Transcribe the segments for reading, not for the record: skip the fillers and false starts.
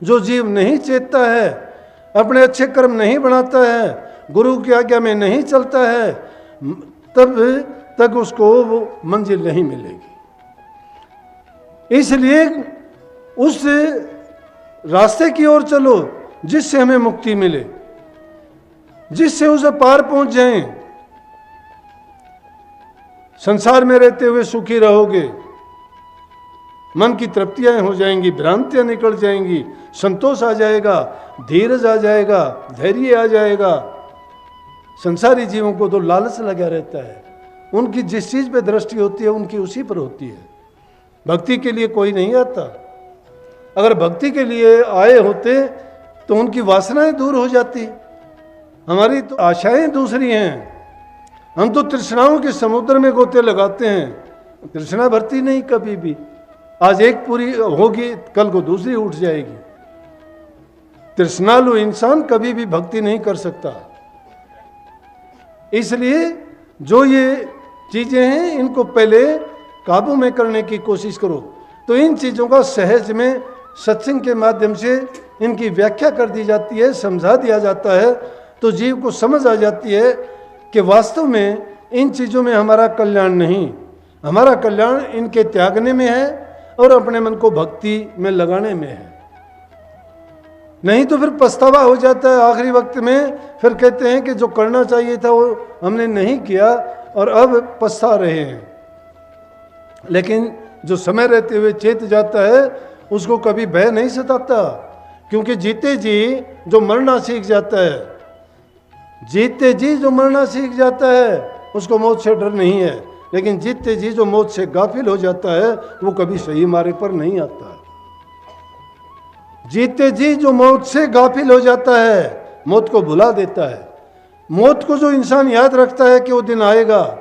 जो जीव नहीं चेतता है, अपने अच्छे कर्म नहीं बनाता है, गुरु की आज्ञा में नहीं चलता है, तब तक उसको वो मंजिल नहीं मिलेगी। इसलिए उस रास्ते की ओर चलो जिससे हमें मुक्ति मिले, जिससे उसे पार पहुंच जाएं। संसार में रहते हुए सुखी रहोगे, मन की तृप्तियां हो जाएंगी, भ्रांतियां निकल जाएंगी, संतोष आ जाएगा, धीरज आ जाएगा, धैर्य आ जाएगा। संसारी जीवों को तो लालच लगा रहता है, उनकी जिस चीज पे दृष्टि होती है उनकी उसी पर होती है। भक्ति के लिए कोई नहीं आता। अगर भक्ति के लिए आए होते तो उनकी वासनाएं दूर हो जाती। हमारी तो आशाएं दूसरी हैं। हम तो तृष्णाओं के समुद्र में गोते लगाते हैं, तृष्णा भरती नहीं कभी भी। आज एक पूरी होगी, कल को दूसरी उठ जाएगी। तृष्णालु इंसान कभी भी भक्ति नहीं कर सकता। इसलिए जो ये चीजें हैं इनको पहले काबू में करने की कोशिश करो। तो इन चीजों का सहज में सत्संग के माध्यम से इनकी व्याख्या कर दी जाती है, समझा दिया जाता है, तो जीव को समझ आ जाती है कि वास्तव में इन चीज़ों में हमारा कल्याण नहीं, हमारा कल्याण इनके त्यागने में है और अपने मन को भक्ति में लगाने में है। नहीं तो फिर पछतावा हो जाता है आखिरी वक्त में। फिर कहते हैं कि जो करना चाहिए था वो हमने नहीं किया और अब पछता रहे हैं। लेकिन जो समय रहते हुए चेत जाता है उसको कभी भय नहीं सताता, क्योंकि जीते जी जो मरना सीख जाता है, जीते जी जो मरना सीख जाता है उसको मौत से डर नहीं है। लेकिन जीते जी जो मौत से गाफिल हो जाता है वो कभी सही मार्ग पर नहीं आता। जीते जी जो मौत से गाफिल हो जाता है, मौत को भुला देता है। मौत को जो इंसान याद रखता है कि वो दिन आएगा,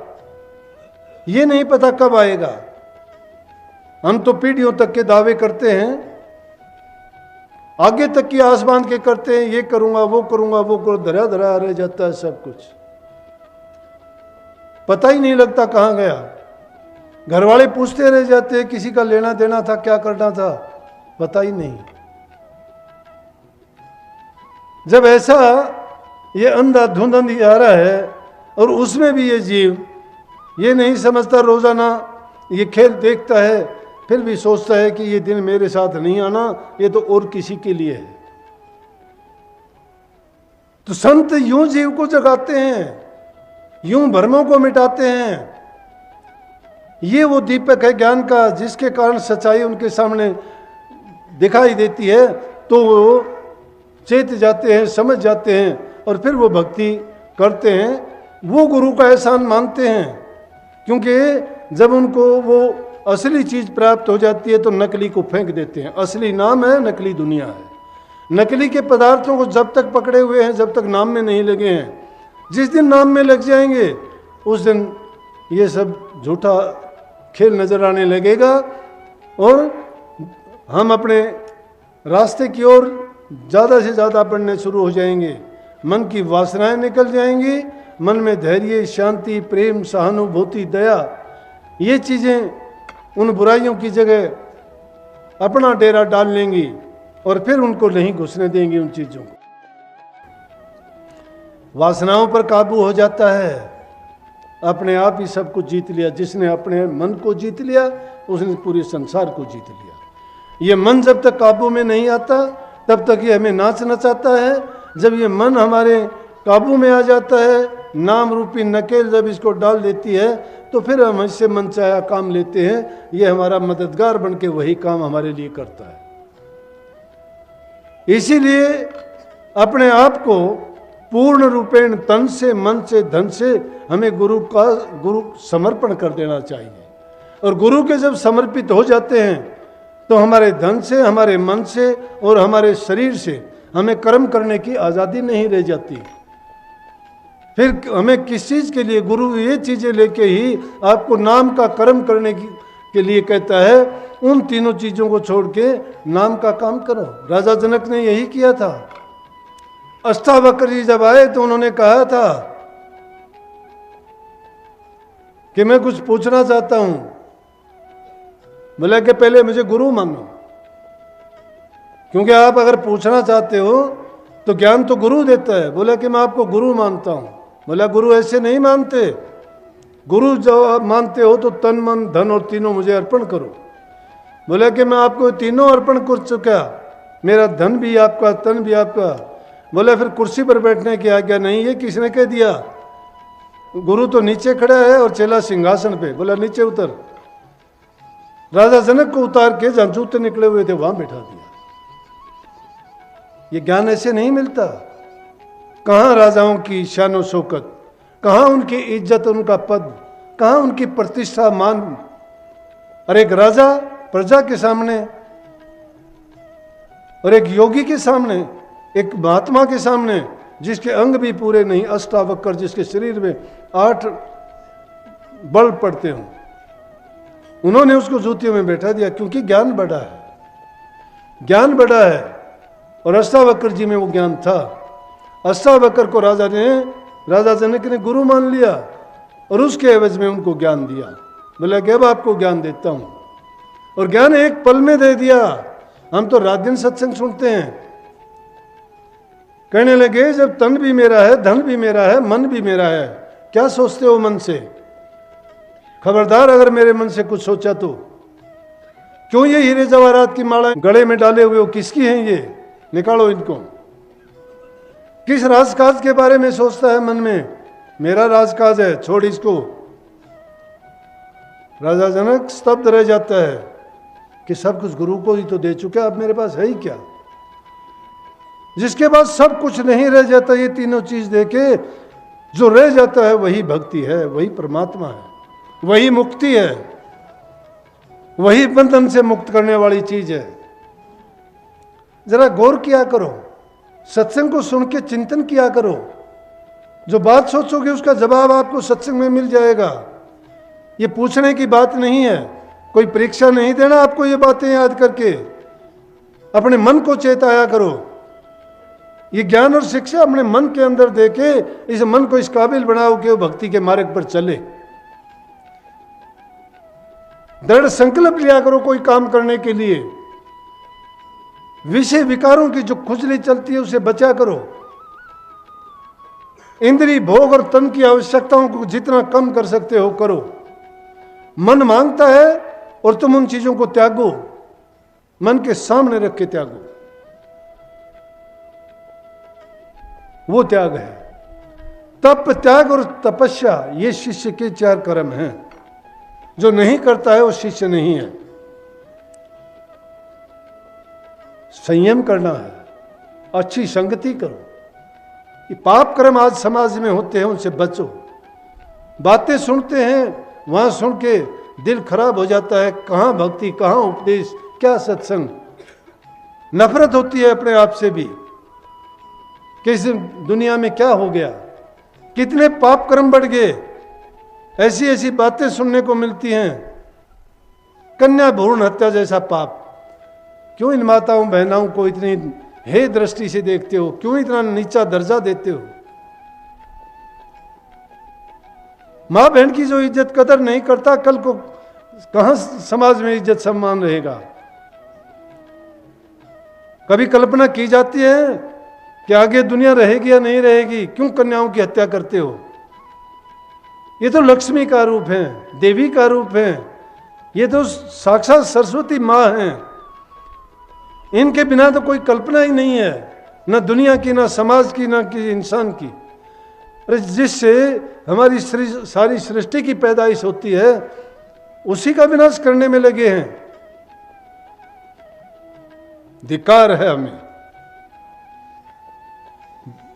ये नहीं पता कब आएगा। हम तो पीढ़ियों तक के दावे करते हैं, आगे तक की आस बांध के करते हैं, ये करूंगा वो करूंगा वो करूंगा, धरा धरा रह जाता है सब कुछ, पता ही नहीं लगता कहां गया। घर वाले पूछते रह जाते हैं किसी का लेना देना था, क्या करना था, पता ही नहीं। जब ऐसा ये अंधाधुंध अंधियारा है और उसमें भी ये जीव ये नहीं समझता, रोजाना ये खेल देखता है, फिर भी सोचता है कि ये दिन मेरे साथ नहीं आना, ये तो और किसी के लिए है। तो संत यूं जीव को जगाते हैं, यूं भ्रमों को मिटाते हैं। ये वो दीपक है ज्ञान का, जिसके कारण सच्चाई उनके सामने दिखाई देती है, तो वो चेत जाते हैं, समझ जाते हैं और फिर वो भक्ति करते हैं। वो गुरु का एहसान मानते हैं, क्योंकि जब उनको वो असली चीज प्राप्त हो जाती है तो नकली को फेंक देते हैं। असली नाम है, नकली दुनिया है। नकली के पदार्थों को जब तक पकड़े हुए हैं, जब तक नाम में नहीं लगे हैं, जिस दिन नाम में लग जाएंगे उस दिन ये सब झूठा खेल नजर आने लगेगा और हम अपने रास्ते की ओर ज़्यादा से ज़्यादा बढ़ने शुरू हो जाएंगे। मन की वासनाएं निकल जाएंगी, मन में धैर्य, शांति, प्रेम, सहानुभूति, दया, ये चीज़ें उन बुराइयों की जगह अपना डेरा डाल लेंगी और फिर उनको नहीं घुसने देंगी उन चीज़ों को। वासनाओं पर काबू हो जाता है, अपने आप ही सब कुछ जीत लिया। जिसने अपने मन को जीत लिया उसने पूरे संसार को जीत लिया। ये मन जब तक काबू में नहीं आता तब तक ये हमें नाच नचाता है। जब ये मन हमारे काबू में आ जाता है, नाम रूपी नकेल जब इसको डाल देती है, तो फिर हम इससे मनचाहा काम लेते हैं। ये हमारा मददगार बन के वही काम हमारे लिए करता है। इसीलिए अपने आप को पूर्ण रूपेण तन से, मन से, धन से हमें गुरु समर्पण कर देना चाहिए। और गुरु के जब समर्पित हो जाते हैं तो हमारे धन से, हमारे मन से और हमारे शरीर से हमें कर्म करने की आज़ादी नहीं रह जाती। फिर हमें किस चीज़ के लिए? गुरु ये चीज़ें लेके ही आपको नाम का कर्म करने के लिए कहता है। उन तीनों चीज़ों को छोड़ के नाम का काम करो। राजा जनक ने यही किया था। अष्टावक्र जी जब आए तो उन्होंने कहा था कि मैं कुछ पूछना चाहता हूं। बोला कि पहले मुझे गुरु मानो। क्योंकि आप अगर पूछना चाहते हो तो ज्ञान तो गुरु देता है। बोला कि मैं आपको गुरु मानता हूं। बोला गुरु ऐसे नहीं मानते, गुरु जो आप मानते हो तो तन मन धन और तीनों मुझे अर्पण करो। बोला कि मैं आपको तीनों अर्पण कर चुका, मेरा धन भी आपका, तन भी आपका। बोला फिर कुर्सी पर बैठने की आज्ञा नहीं, ये किसने कह दिया? गुरु तो नीचे खड़ा है और चेला सिंहासन पे। बोला नीचे उतर। राजा जनक को उतार के जहां जूते निकले हुए थे वहां बैठा दिया। ये ज्ञान ऐसे नहीं मिलता। कहां राजाओं की शान शौकत, कहां उनकी इज्जत, उनका पद, कहां उनकी प्रतिष्ठा मान। और एक राजा प्रजा के सामने और एक योगी के सामने, एक महात्मा के सामने जिसके अंग भी पूरे नहीं, अष्टावक्र, जिसके शरीर में 8 बल पड़ते हों, उन्होंने उसको जूतियों में बैठा दिया क्योंकि ज्ञान बड़ा है। ज्ञान बड़ा है और अष्टावक्र जी में वो ज्ञान था। अष्टावक्र को राजा जनक ने गुरु मान लिया और उसके एवज में उनको ज्ञान दिया। बोला कि अब आपको ज्ञान देता हूं, और ज्ञान एक पल में दे दिया। हम तो रात दिन सत्संग सुनते हैं, कहने लगे जब तन भी मेरा है, धन भी मेरा है, मन भी मेरा है, क्या सोचते हो मन से? खबरदार अगर मेरे मन से कुछ सोचा तो। क्यों ये हीरे जवाहरात की माला गले में डाले हुए हो, किसकी हैं ये? निकालो इनको। किस राजकाज के बारे में सोचता है मन में? मेरा राजकाज है, छोड़ इसको। राजा जनक स्तब्ध रह जाता है कि सब कुछ गुरु को ही तो दे चुका, अब मेरे पास है ही क्या? जिसके पास सब कुछ नहीं रह जाता, ये तीनों चीज देके जो रह जाता है वही भक्ति है, वही परमात्मा है, वही मुक्ति है, वही बंधन से मुक्त करने वाली चीज है। जरा गौर किया करो, सत्संग को सुन के चिंतन किया करो। जो बात सोचोगे उसका जवाब आपको सत्संग में मिल जाएगा। ये पूछने की बात नहीं है, कोई परीक्षा नहीं देना आपको। ये बातें याद करके अपने मन को चेताया करो। ये ज्ञान और शिक्षा अपने मन के अंदर देके इस मन को इस काबिल बनाओ कि वो भक्ति के मार्ग पर चले। दृढ़ संकल्प लिया करो कोई काम करने के लिए। विषय विकारों की जो खुजली चलती है उसे बचा करो। इंद्रिय भोग और तन की आवश्यकताओं को जितना कम कर सकते हो करो। मन मांगता है और तुम उन चीजों को त्यागो, मन के सामने रख के त्यागो, वो त्याग है। तप, त्याग और तपस्या ये शिष्य के 4 कर्म हैं। जो नहीं करता है वो शिष्य नहीं है। संयम करना है, अच्छी संगति करो। ये पाप कर्म आज समाज में होते हैं, उनसे बचो। बातें सुनते हैं, वहां सुन के दिल खराब हो जाता है। कहां भक्ति, कहां उपदेश, क्या सत्संग। नफरत होती है अपने आप से भी कि इस दुनिया में क्या हो गया, कितने पाप कर्म बढ़ गए। ऐसी ऐसी बातें सुनने को मिलती हैं। कन्या भ्रूण हत्या जैसा पाप। क्यों इन माताओं बहनाओं को इतनी हे दृष्टि से देखते हो? क्यों इतना नीचा दर्जा देते हो? मां बहन की जो इज्जत कदर नहीं करता, कल को कहां समाज में इज्जत सम्मान रहेगा? कभी कल्पना की जाती है कि आगे दुनिया रहेगी या नहीं रहेगी? क्यों कन्याओं की हत्या करते हो? ये तो लक्ष्मी का रूप है, देवी का रूप है, ये तो साक्षात सरस्वती माँ हैं। इनके बिना तो कोई कल्पना ही नहीं है, न दुनिया की, न समाज की, न किसी इंसान की। अरे जिससे हमारी सारी सृष्टि की पैदाइश होती है, उसी का विनाश करने में लगे हैं। धिक्कार है हमें।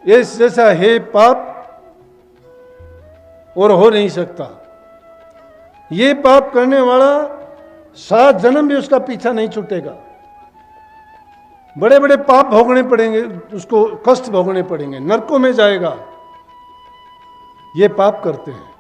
ये जैसा है पाप और हो नहीं सकता। ये पाप करने वाला 7 जन्म भी उसका पीछा नहीं छूटेगा। बड़े बड़े पाप भोगने पड़ेंगे, उसको कष्ट भोगने पड़ेंगे, नरकों में जाएगा। ये पाप करते हैं।